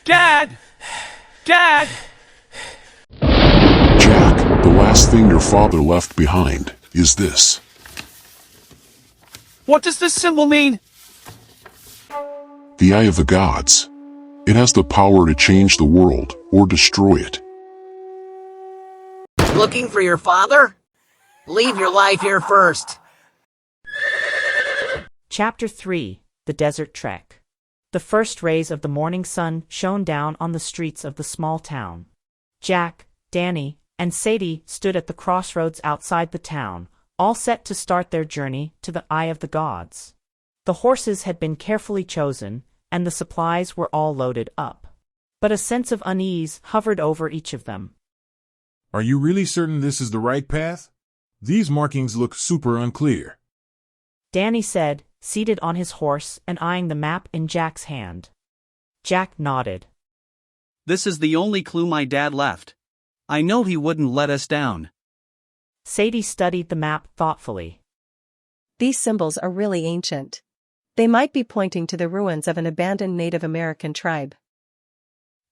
Dad! Dad! Jack, the last thing your father left behind is this. What does this symbol mean? The Eye of the Gods. It has the power to change the world or destroy it. Looking for your father? Leave your life here first. Chapter 3: The Desert Trek. The first rays of the morning sun shone down on the streets of the small town. Jack, Danny, and Sadie stood at the crossroads outside the town, all set to start their journey to the Eye of the Gods. The horses had been carefully chosen, and the supplies were all loaded up. But a sense of unease hovered over each of them. Are you really certain this is the right path? These markings look super unclear. Danny said, seated on his horse and eyeing the map in Jack's hand. Jack nodded. This is the only clue my dad left. I know he wouldn't let us down. Sadie studied the map thoughtfully. These symbols are really ancient. They might be pointing to the ruins of an abandoned Native American tribe.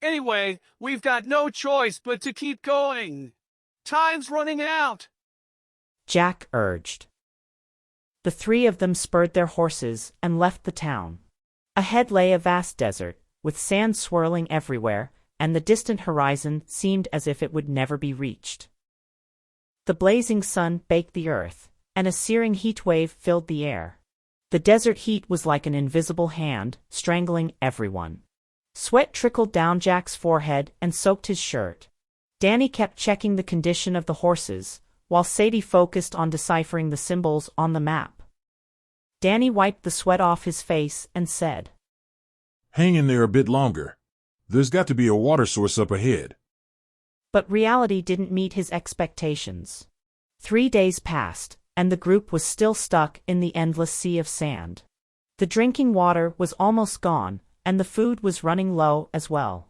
Anyway, we've got no choice but to keep going. Time's running out. Jack urged. The three of them spurred their horses and left the town. Ahead lay a vast desert, with sand swirling everywhere, and the distant horizon seemed as if it would never be reached. The blazing sun baked the earth, and a searing heat wave filled the air. The desert heat was like an invisible hand, strangling everyone. Sweat trickled down Jack's forehead and soaked his shirt. Danny kept checking the condition of the horses, while Sadie focused on deciphering the symbols on the map. Danny wiped the sweat off his face and said, Hang in there a bit longer. There's got to be a water source up ahead. But reality didn't meet his expectations. 3 days passed, and the group was still stuck in the endless sea of sand. The drinking water was almost gone, and the food was running low as well.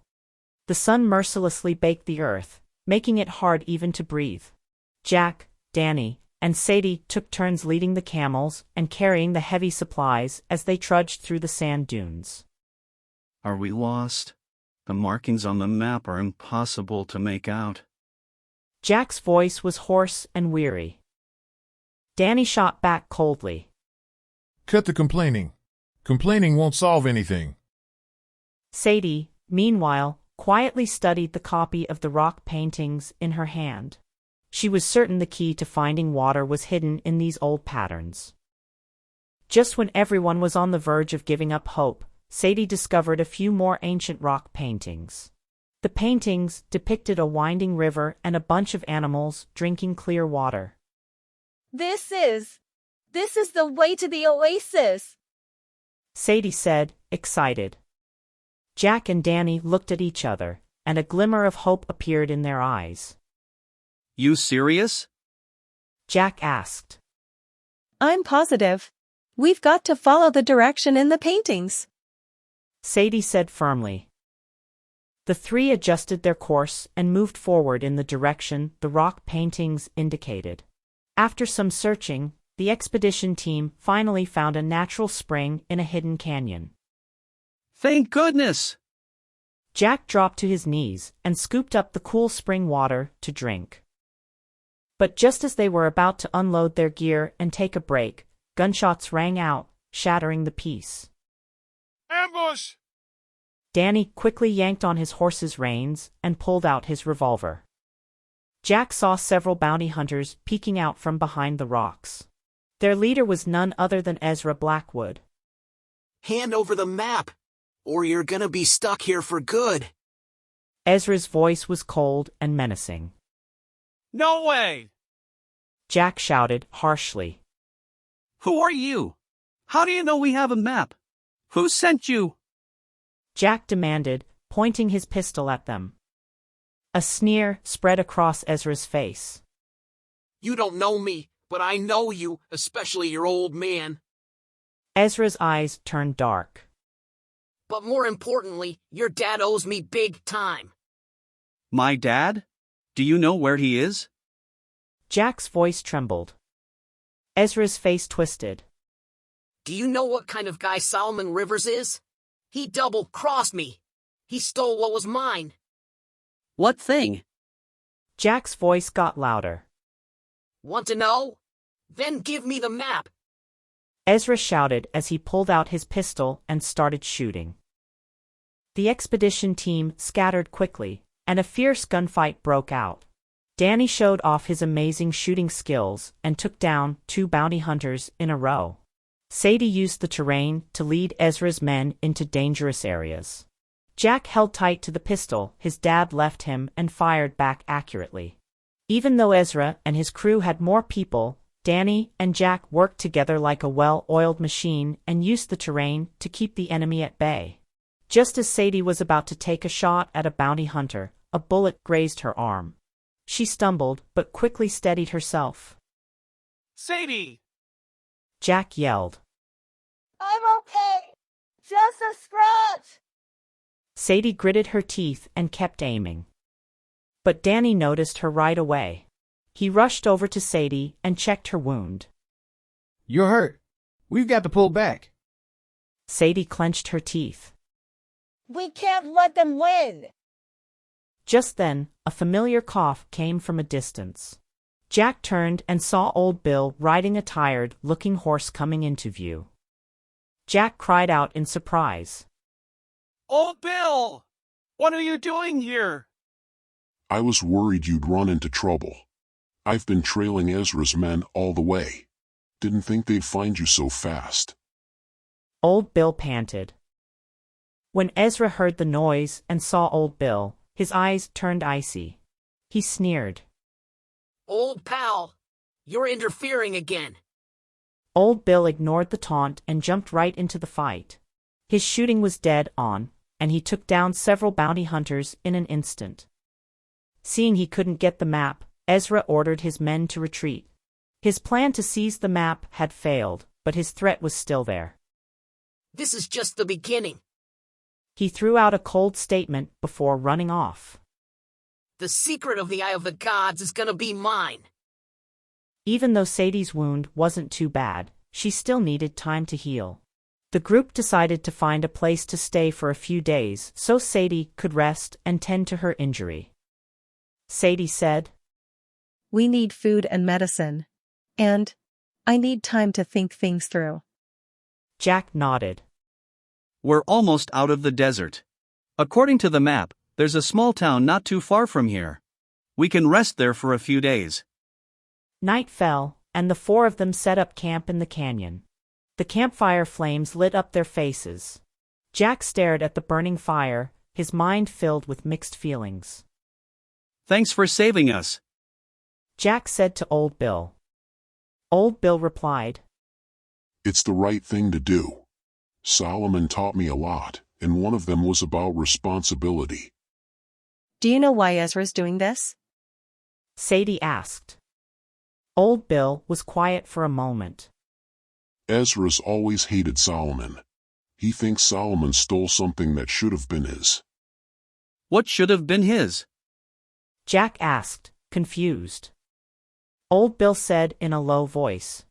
The sun mercilessly baked the earth, making it hard even to breathe. Jack, Danny, and Sadie took turns leading the camels and carrying the heavy supplies as they trudged through the sand dunes. Are we lost? The markings on the map are impossible to make out. Jack's voice was hoarse and weary. Danny shot back coldly. Cut the complaining. Complaining won't solve anything. Sadie, meanwhile, quietly studied the copy of the rock paintings in her hand. She was certain the key to finding water was hidden in these old patterns. Just when everyone was on the verge of giving up hope, Sadie discovered a few more ancient rock paintings. The paintings depicted a winding river and a bunch of animals drinking clear water. This is the way to the oasis, Sadie said, excited. Jack and Danny looked at each other, and a glimmer of hope appeared in their eyes. You serious? Jack asked. I'm positive. We've got to follow the direction in the paintings, Sadie said firmly. The three adjusted their course and moved forward in the direction the rock paintings indicated. After some searching, the expedition team finally found a natural spring in a hidden canyon. Thank goodness! Jack dropped to his knees and scooped up the cool spring water to drink. But just as they were about to unload their gear and take a break, gunshots rang out, shattering the peace. Ambush! Danny quickly yanked on his horse's reins and pulled out his revolver. Jack saw several bounty hunters peeking out from behind the rocks. Their leader was none other than Ezra Blackwood. Hand over the map, or you're gonna be stuck here for good. Ezra's voice was cold and menacing. No way! Jack shouted harshly. Who are you? How do you know we have a map? Who sent you? Jack demanded, pointing his pistol at them. A sneer spread across Ezra's face. You don't know me, but I know you, especially your old man. Ezra's eyes turned dark. But more importantly, your dad owes me big time. My dad? Do you know where he is? Jack's voice trembled. Ezra's face twisted. Do you know what kind of guy Solomon Rivers is? He double-crossed me. He stole what was mine. What thing? Jack's voice got louder. Want to know? Then give me the map. Ezra shouted as he pulled out his pistol and started shooting. The expedition team scattered quickly, and a fierce gunfight broke out. Danny showed off his amazing shooting skills and took down 2 bounty hunters in a row. Sadie used the terrain to lead Ezra's men into dangerous areas. Jack held tight to the pistol his dad left him and fired back accurately. Even though Ezra and his crew had more people, Danny and Jack worked together like a well-oiled machine and used the terrain to keep the enemy at bay. Just as Sadie was about to take a shot at a bounty hunter, a bullet grazed her arm. She stumbled, but quickly steadied herself. Sadie! Jack yelled. I'm okay. Just a scratch. Sadie gritted her teeth and kept aiming. But Danny noticed her right away. He rushed over to Sadie and checked her wound. You're hurt. We've got to pull back. Sadie clenched her teeth. We can't let them win. Just then, a familiar cough came from a distance. Jack turned and saw Old Bill riding a tired-looking horse coming into view. Jack cried out in surprise. Old Bill! What are you doing here? I was worried you'd run into trouble. I've been trailing Ezra's men all the way. Didn't think they'd find you so fast. Old Bill panted. When Ezra heard the noise and saw Old Bill, his eyes turned icy. He sneered. Old pal, you're interfering again. Old Bill ignored the taunt and jumped right into the fight. His shooting was dead on, and he took down several bounty hunters in an instant. Seeing he couldn't get the map, Ezra ordered his men to retreat. His plan to seize the map had failed, but his threat was still there. This is just the beginning. He threw out a cold statement before running off. The secret of the Eye of the Gods is gonna be mine. Even though Sadie's wound wasn't too bad, she still needed time to heal. The group decided to find a place to stay for a few days so Sadie could rest and tend to her injury. Sadie said, We need food and medicine. And I need time to think things through. Jack nodded. We're almost out of the desert. According to the map, there's a small town not too far from here. We can rest there for a few days. Night fell, and the 4 of them set up camp in the canyon. The campfire flames lit up their faces. Jack stared at the burning fire, his mind filled with mixed feelings. Thanks for saving us, Jack said to Old Bill. Old Bill replied, It's the right thing to do. Solomon taught me a lot, and one of them was about responsibility. Do you know why Ezra's doing this? Sadie asked. Old Bill was quiet for a moment. Ezra's always hated Solomon. He thinks Solomon stole something that should have been his. What should have been his? Jack asked, confused. Old Bill said in a low voice.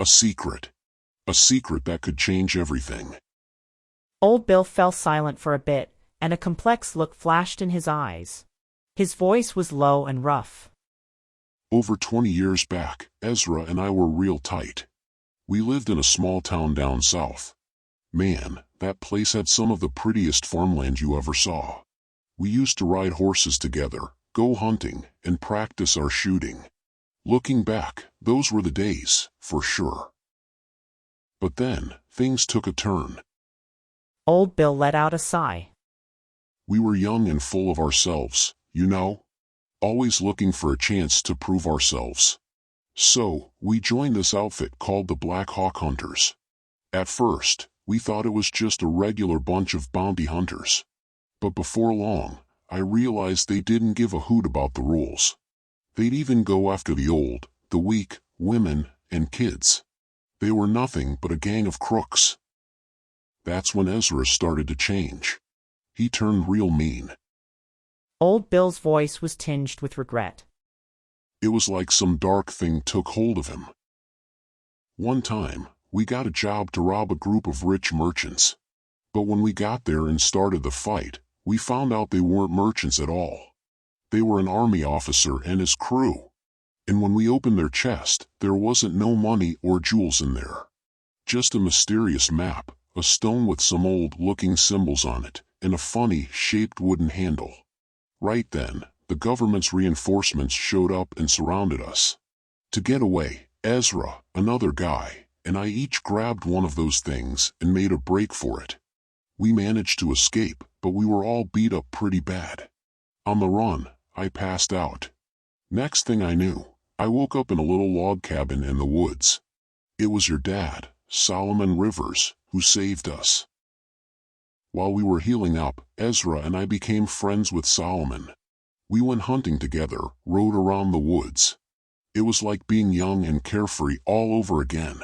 A secret. A secret that could change everything. Old Bill fell silent for a bit, and a complex look flashed in his eyes. His voice was low and rough. Over 20 years back, Ezra and I were real tight. We lived in a small town down south. Man, that place had some of the prettiest farmland you ever saw. We used to ride horses together, go hunting, and practice our shooting. Looking back, those were the days, for sure. But then, things took a turn. Old Bill let out a sigh. We were young and full of ourselves, you know? Always looking for a chance to prove ourselves. So, we joined this outfit called the Black Hawk Hunters. At first, we thought it was just a regular bunch of bounty hunters. But before long, I realized they didn't give a hoot about the rules. They'd even go after the old, the weak, women, and kids. They were nothing but a gang of crooks. That's when Ezra started to change. He turned real mean. Old Bill's voice was tinged with regret. It was like some dark thing took hold of him. One time, we got a job to rob a group of rich merchants. But when we got there and started the fight, we found out they weren't merchants at all. They were an army officer and his crew. And when we opened their chest, there wasn't no money or jewels in there. Just a mysterious map, a stone with some old-looking symbols on it, and a funny-shaped wooden handle. Right then, the government's reinforcements showed up and surrounded us. To get away, Ezra, another guy, and I each grabbed one of those things and made a break for it. We managed to escape, but we were all beat up pretty bad. On the run, I passed out. Next thing I knew, I woke up in a little log cabin in the woods. It was your dad, Solomon Rivers, who saved us. While we were healing up, Ezra and I became friends with Solomon. We went hunting together, rode around the woods. It was like being young and carefree all over again.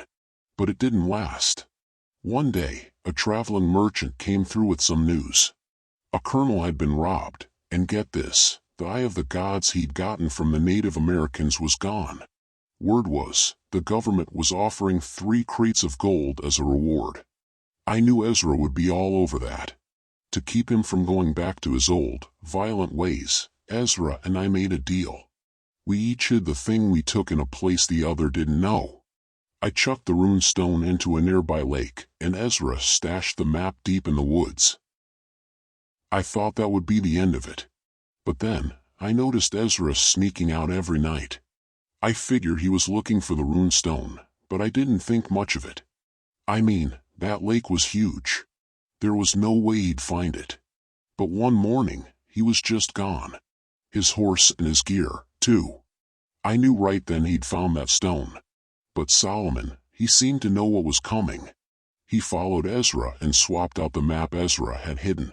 But it didn't last. One day, a traveling merchant came through with some news. A colonel had been robbed, and get this, the eye of the gods he'd gotten from the Native Americans was gone. Word was, the government was offering 3 crates of gold as a reward. I knew Ezra would be all over that. To keep him from going back to his old, violent ways, Ezra and I made a deal. We each hid the thing we took in a place the other didn't know. I chucked the rune stone into a nearby lake, and Ezra stashed the map deep in the woods. I thought that would be the end of it. But then, I noticed Ezra sneaking out every night. I figured he was looking for the rune stone, but I didn't think much of it. I mean, that lake was huge. There was no way he'd find it. But one morning, he was just gone. His horse and his gear, too. I knew right then he'd found that stone. But Solomon, he seemed to know what was coming. He followed Ezra and swapped out the map Ezra had hidden.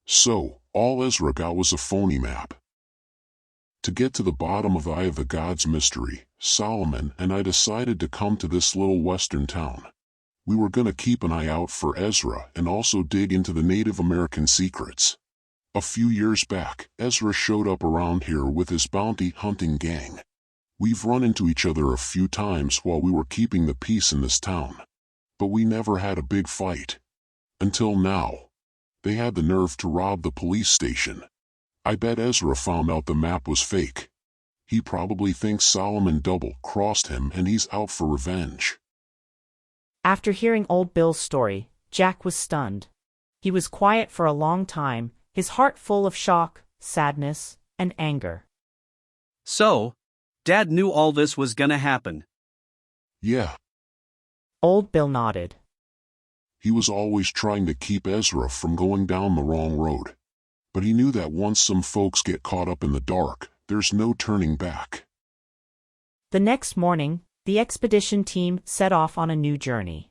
So, all Ezra got was a phony map. To get to the bottom of the Eye of the Gods mystery, Solomon and I decided to come to this little western town. We were gonna keep an eye out for Ezra and also dig into the Native American secrets. A few years back, Ezra showed up around here with his bounty hunting gang. We've run into each other a few times while we were keeping the peace in this town. But we never had a big fight. Until now. They had the nerve to rob the police station. I bet Ezra found out the map was fake. He probably thinks Solomon double-crossed him and he's out for revenge. After hearing Old Bill's story, Jack was stunned. He was quiet for a long time, his heart full of shock, sadness, and anger. So, Dad knew all this was gonna happen. Yeah. Old Bill nodded. He was always trying to keep Ezra from going down the wrong road. But he knew that once some folks get caught up in the dark, there's no turning back. The next morning, the expedition team set off on a new journey.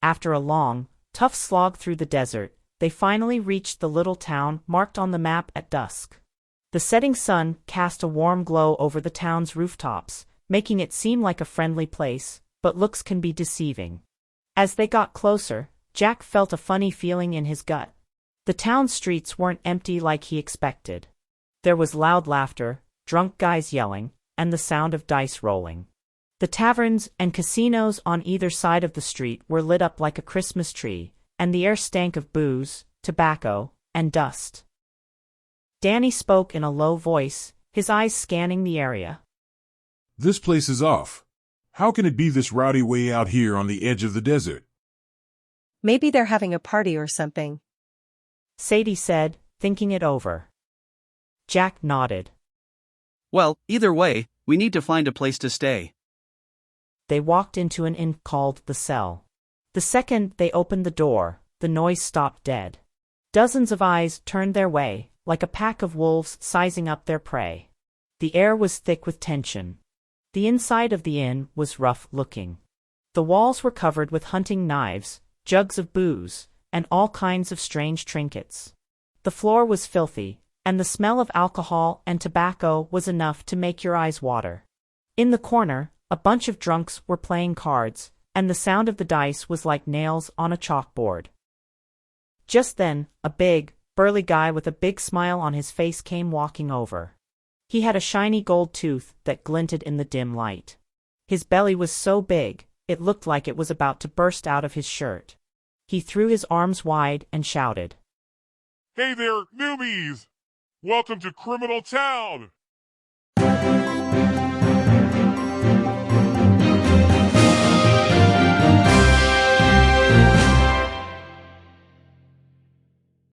After a long, tough slog through the desert, they finally reached the little town marked on the map at dusk. The setting sun cast a warm glow over the town's rooftops, making it seem like a friendly place, but looks can be deceiving. As they got closer, Jack felt a funny feeling in his gut. The town streets weren't empty like he expected. There was loud laughter, drunk guys yelling, and the sound of dice rolling. The taverns and casinos on either side of the street were lit up like a Christmas tree, and the air stank of booze, tobacco, and dust. Danny spoke in a low voice, his eyes scanning the area. This place is off. How can it be this rowdy way out here on the edge of the desert? Maybe they're having a party or something. Sadie said, thinking it over. Jack nodded. Well, either way, we need to find a place to stay. They walked into an inn called The Cell. The second they opened the door, the noise stopped dead. Dozens of eyes turned their way, like a pack of wolves sizing up their prey. The air was thick with tension. The inside of the inn was rough-looking. The walls were covered with hunting knives, jugs of booze, and all kinds of strange trinkets. The floor was filthy, and the smell of alcohol and tobacco was enough to make your eyes water. In the corner, a bunch of drunks were playing cards, and the sound of the dice was like nails on a chalkboard. Just then, a big, burly guy with a big smile on his face came walking over. He had a shiny gold tooth that glinted in the dim light. His belly was so big, it looked like it was about to burst out of his shirt. He threw his arms wide and shouted. Hey there, newbies! Welcome to Criminal Town!